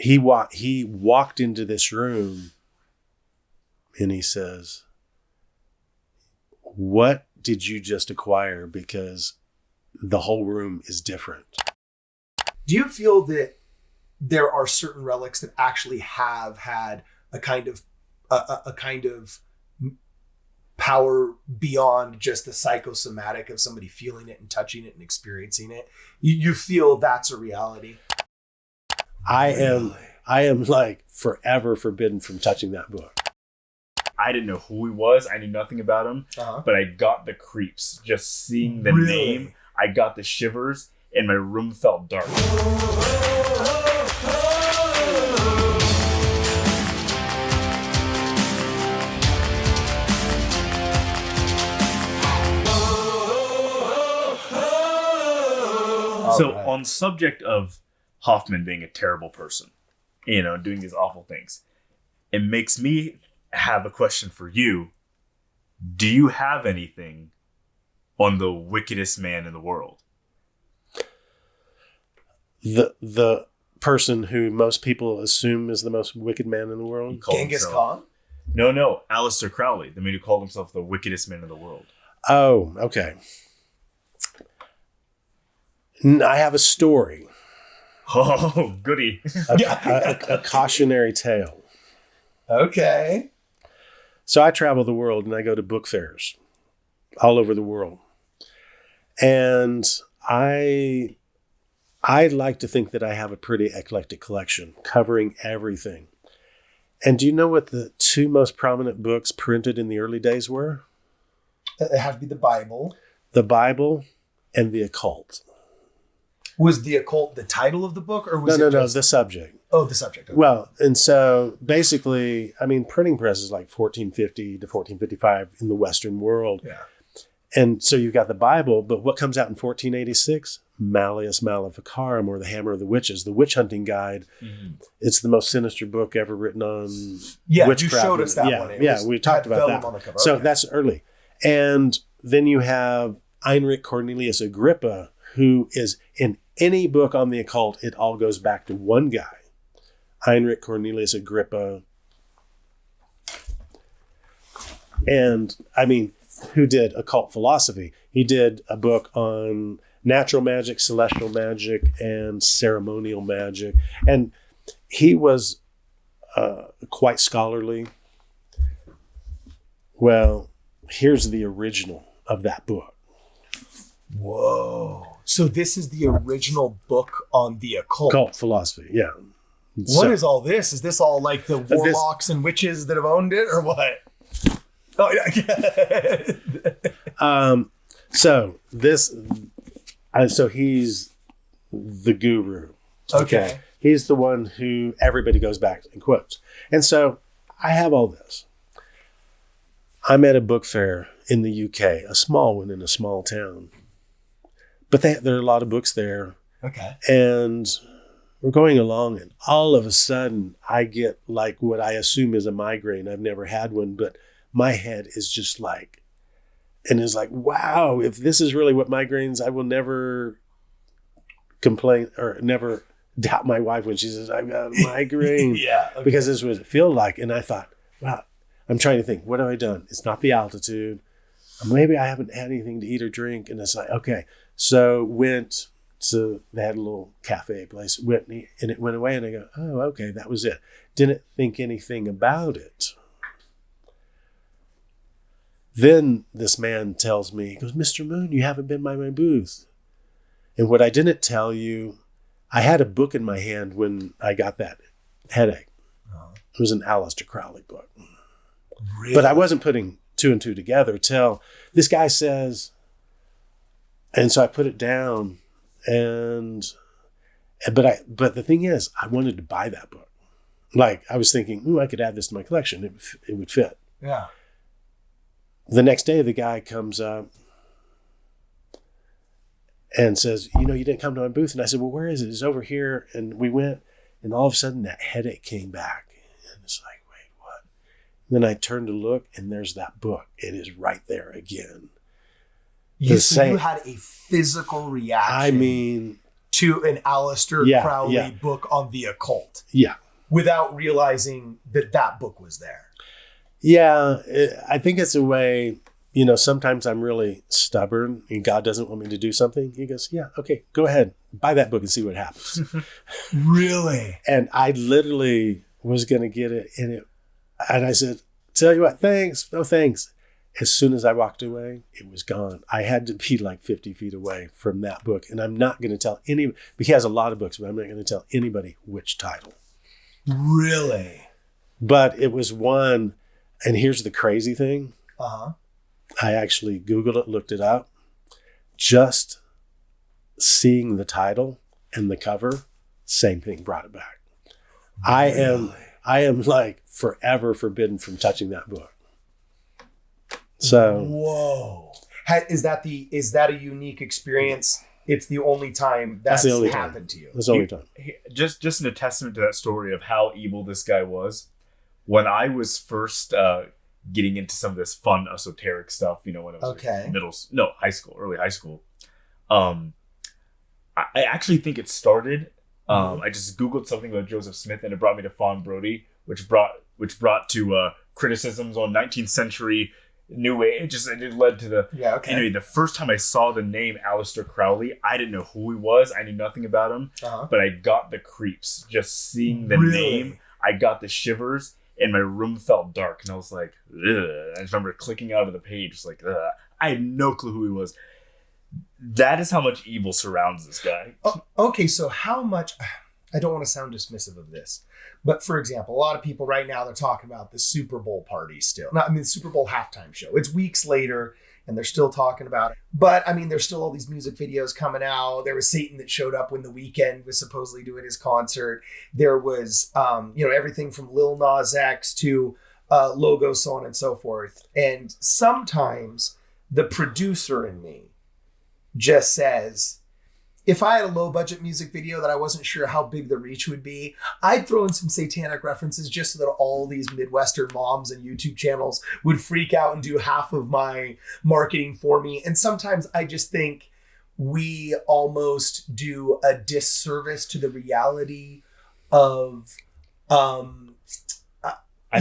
he walked into this room and he says, "What did you just acquire? Because the whole room is different." Do you feel that there are certain relics that actually have had a kind of power beyond just the psychosomatic of somebody feeling it and touching it and experiencing it? You feel that's a reality? I am like forever forbidden from touching that book. I didn't know who he was. I knew nothing about him, but I got the creeps. Just seeing the name, I got the shivers, and my room felt dark. So on subject of Hoffman being a terrible person, doing these awful things, it makes me have a question for you. Do you have anything on the wickedest man in the world? The person who most people assume is the most wicked man in the world? Genghis Khan? No. Aleister Crowley, the man who called himself the wickedest man in the world. Oh, okay. I have a story. Oh, goody. A cautionary tale. Okay. So I travel the world and I go to book fairs all over the world. And I like to think that I have a pretty eclectic collection covering everything. And do you know what the two most prominent books printed in the early days were? It had to be the Bible. The Bible and the occult. Was the occult the title of the book, or was No, the subject. Oh, the subject. Okay. Well, and so basically, printing press is like 1450 to 1455 in the Western world. Yeah. And so you've got the Bible, but what comes out in 1486? Malleus Maleficarum, or the Hammer of the Witches, the witch hunting guide. Mm-hmm. It's the most sinister book ever written on witchcraft. You showed us that one. We talked about that. On the cover. So that's early. And then you have Heinrich Cornelius Agrippa, who is in any book on the occult, it all goes back to one guy, Heinrich Cornelius Agrippa. And who did occult philosophy? He did a book on natural magic, celestial magic, and ceremonial magic. And he was quite scholarly. Well, here's the original of that book. Whoa. So this is the original book on the occult. Occult philosophy, yeah. What is all this? Is this all like the warlocks and witches that have owned it, or what? Oh, yeah. So he's the guru. Okay. He's the one who everybody goes back and quotes. And so I have all this. I'm at a book fair in the UK, a small one in a small town. But there are a lot of books there. Okay. And we're going along, and all of a sudden, I get like what I assume is a migraine. I've never had one, but my head is just like, and it's like, wow, if this is really what migraines, I will never complain or never doubt my wife when she says, I've got a migraine. Yeah. Okay. Because this is what it feels like. And I thought, wow, I'm trying to think, what have I done? It's not the altitude. Maybe I haven't had anything to eat or drink. And it's like, okay. So they had a little cafe place, and it went away, and I go, oh, okay, that was it. Didn't think anything about it. Then this man tells me, he goes, Mr. Moon, you haven't been by my booth. And what I didn't tell you, I had a book in my hand when I got that headache. It was an Aleister Crowley book. Really? But I wasn't putting two and two together till this guy says, and so I put it down, but the thing is, I wanted to buy that book. Like, I was thinking, I could add this to my collection. It would fit. Yeah. The next day, the guy comes up and says, you didn't come to my booth. And I said, well, where is it? It's over here. And we went, and all of a sudden, that headache came back. And it's like, wait, what? And then I turned to look, and there's that book. It is right there again. You had a physical reaction to an Aleister Yeah, Crowley yeah. book on the occult Yeah. without realizing that book was there. Yeah. I think it's a way, sometimes I'm really stubborn and God doesn't want me to do something. He goes, yeah, okay, go ahead, buy that book and see what happens. Really? And I literally was going to get it, and I said, tell you what, thanks, no thanks. As soon as I walked away, it was gone. I had to be like 50 feet away from that book. And I'm not going to tell he has a lot of books, but I'm not going to tell anybody which title. Really? But it was one, and here's the crazy thing. Uh-huh. I actually Googled it, looked it up. Just seeing the title and the cover, same thing brought it back. Really? I am like forever forbidden from touching that book. So whoa, is that a unique experience? It's the only time that's the only happened to you. That's the only time. Just an testament to that story of how evil this guy was. When I was first getting into some of this fun esoteric stuff, when I was early high school. I actually think it started. I just Googled something about Joseph Smith, and it brought me to Fawn Brody, which brought to criticisms on 19th century New Age. It led to the Anyway, the first time I saw the name Aleister Crowley, I didn't know who he was. I knew nothing about him, but I got the creeps just seeing the name. I got the shivers, and my room felt dark, and I was like, ugh. I just remember clicking out of the page, just like, ugh. I had no clue who he was. That is how much evil surrounds this guy. Okay, so how much? I don't want to sound dismissive of this, but for example, a lot of people right now, they're talking about the Super Bowl party still. The Super Bowl halftime show. It's weeks later, and they're still talking about it. But there's still all these music videos coming out. There was Satan that showed up when The Weeknd was supposedly doing his concert. There was, everything from Lil Nas X to Logo, so on and so forth. And sometimes the producer in me just says, if I had a low budget music video that I wasn't sure how big the reach would be, I'd throw in some satanic references just so that all these Midwestern moms and YouTube channels would freak out and do half of my marketing for me. And sometimes I just think we almost do a disservice to the reality of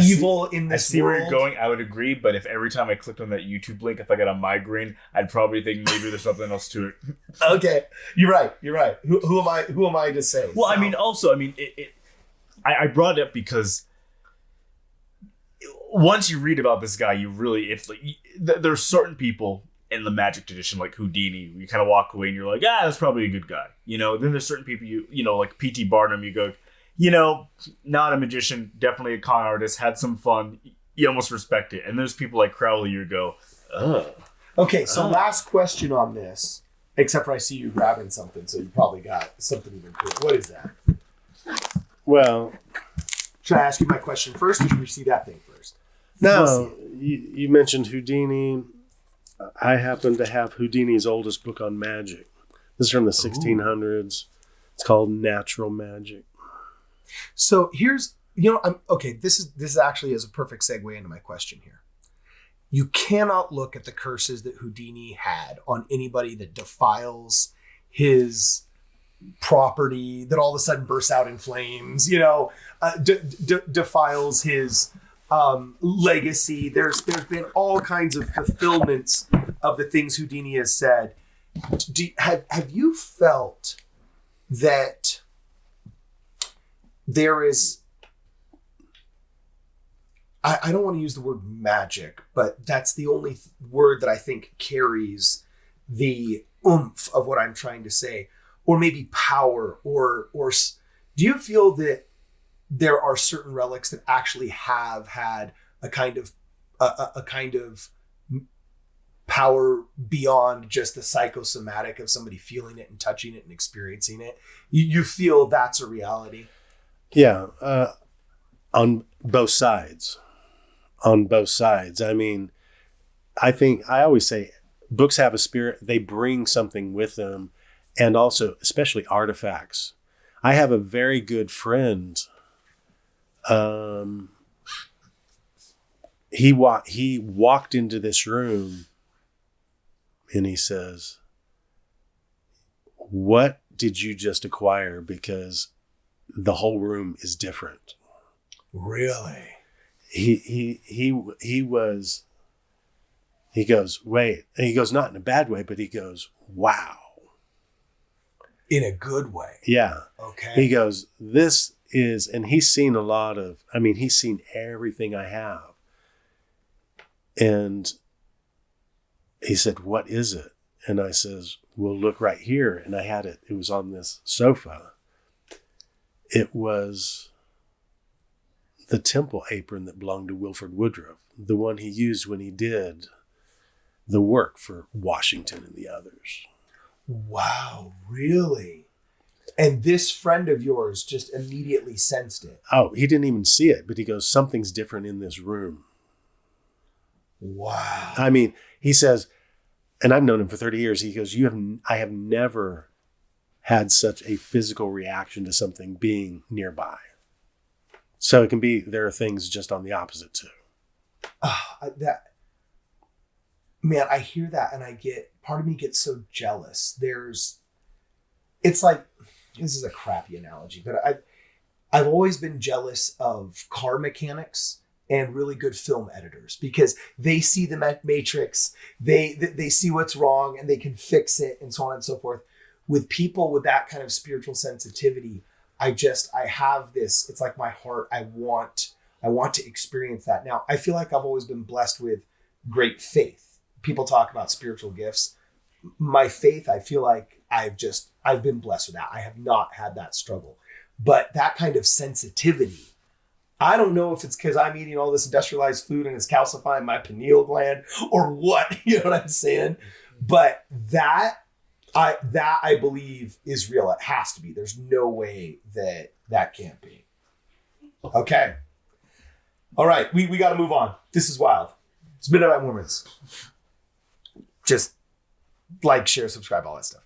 evil in this I see world. where you're going. I would agree, but if every time I clicked on that YouTube link, if I got a migraine, I'd probably think maybe there's something else to it. Okay, you're right. Who am I to say? Well, So- I brought it up because once you read about this guy, there's certain people in the magic tradition, like Houdini, you kind of walk away and you're like, that's probably a good guy. Then there's certain people like P.T. Barnum, you go, not a magician, definitely a con artist, had some fun. You almost respect it. And there's people like Crowley, you go, ugh. Okay, so last question on this, except for I see you grabbing something, so you probably got something even cool. What is that? Well, should I ask you my question first, or should we see that thing first? no, you mentioned Houdini. I happen to have Houdini's oldest book on magic. This is from the 1600s. It's called Natural Magic. So here's, this is actually is a perfect segue into my question here. You cannot look at the curses that Houdini had on anybody that defiles his property, that all of a sudden bursts out in flames, defiles his legacy. There's been all kinds of fulfillments of the things Houdini has said. Have you felt that there is, I don't want to use the word magic, but that's the only word that I think carries the oomph of what I'm trying to say, or maybe power, or do you feel that there are certain relics that actually have had a kind of power beyond just the psychosomatic of somebody feeling it and touching it and experiencing it? You feel that's a reality? Yeah, on both sides. I think I always say books have a spirit. They bring something with them, and also especially artifacts. I have a very good friend. He walked into this room and he says, "What did you just acquire? Because the whole room is different. Really? He goes, wait. And he goes, not in a bad way, but he goes, wow. In a good way. Yeah. Okay. He goes, this is, and he's seen a lot of, he's seen everything I have. And he said, what is it? And I says, well, look right here. And I had it. It was on this sofa. It was the temple apron that belonged to Wilford Woodruff, the one he used when he did the work for Washington and the others. Wow, really? And this friend of yours just immediately sensed it. Oh, he didn't even see it, but he goes, something's different in this room. Wow. He says, and I've known him for 30 years. He goes, I have never had such a physical reaction to something being nearby. So it can be, there are things just on the opposite too. I hear that and part of me gets so jealous. It's like, this is a crappy analogy, but I've always been jealous of car mechanics and really good film editors because they see the matrix, they see what's wrong and they can fix it and so on and so forth. With people with that kind of spiritual sensitivity, I have this, it's like my heart, I want to experience that. Now, I feel like I've always been blessed with great faith. People talk about spiritual gifts. My faith, I feel like I've been blessed with that. I have not had that struggle. But that kind of sensitivity, I don't know if it's because I'm eating all this industrialized food and it's calcifying my pineal gland or what, you know what I'm saying? But that I believe is real. It has to be. There's no way that can't be. Okay. All right. We got to move on. This is wild. It's Midnight Mormons. Just like, share, subscribe, all that stuff.